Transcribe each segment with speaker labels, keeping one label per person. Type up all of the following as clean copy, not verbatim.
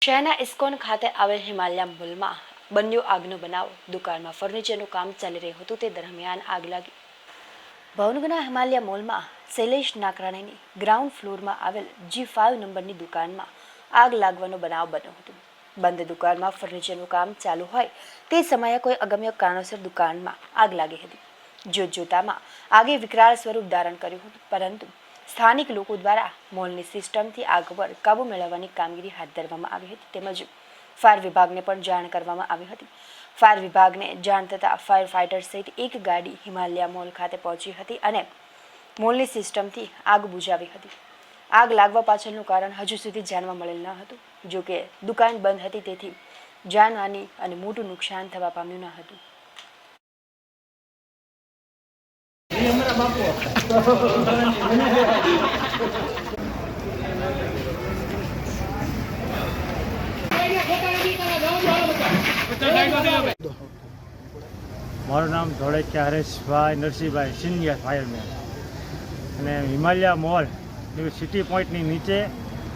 Speaker 1: શહેરના ઇસ્કોન ખાતે આવેલ હિમાલયા મોલમાં બન્યો આગનો બનાવ। દુકાનમાં ફર્નિચરનું કામ ચાલી રહ્યું હતું તે દરમિયાન આગ લાગી। ભાવનગરના હિમાલયા મોલમાં શૈલેષ નાકરાણીની ગ્રાઉન્ડ ફ્લોરમાં આવેલ G5 નંબરની દુકાનમાં આગ લાગવાનો બનાવ બન્યો હતો। બંધ દુકાનમાં ફર્નિચરનું કામ ચાલુ હોય તે સમયે કોઈ અગમ્ય કારણોસર દુકાનમાં આગ લાગી હતી। જોતજોતામાં આગે વિકરાળ સ્વરૂપ ધારણ કર્યું હતું, પરંતુ સ્થાનિક લોકો દ્વારા મોલની સિસ્ટમથી આગ પર કાબુ મેળવવાની કામગીરી હાથ ધરવામાં આવી હતી, તેમજ ફાયર વિભાગને પણ જાણ કરવામાં આવી હતી। ફાયર વિભાગને જાણ થતાં ફાયર ફાઇટર સહિત એક ગાડી હિમાલયા મોલ ખાતે પહોંચી હતી અને મોલની સિસ્ટમથી આગ બુઝાવી હતી। આગ લાગવા પાછળનું કારણ હજુ સુધી જાણવા મળેલ ન હતું। જો કે દુકાન બંધ હતી, તેથી જાનહાનિ અને મોટું નુકસાન થવા પામ્યું ન હતું।
Speaker 2: મારું નામ ધોળકિયા હરેશભાઈ નરસિંહભાઈ, સિનિયર ફાયરમેન। અને હિમાલયા મોલ એવી સિટી પોઈન્ટની નીચે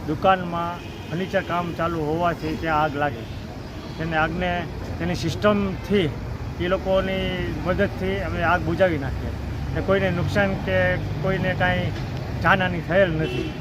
Speaker 2: દુકાનમાં ફર્નિચર કામ ચાલુ હોવાથી ત્યાં આગ લાગી। તેને આગને તેની સિસ્ટમથી એ લોકોની મદદથી અમે આગ બુઝાવી નાખીએ, અને કોઈને નુકસાન કે કોઈને કાંઈ જાનહાનિ થયેલ નથી।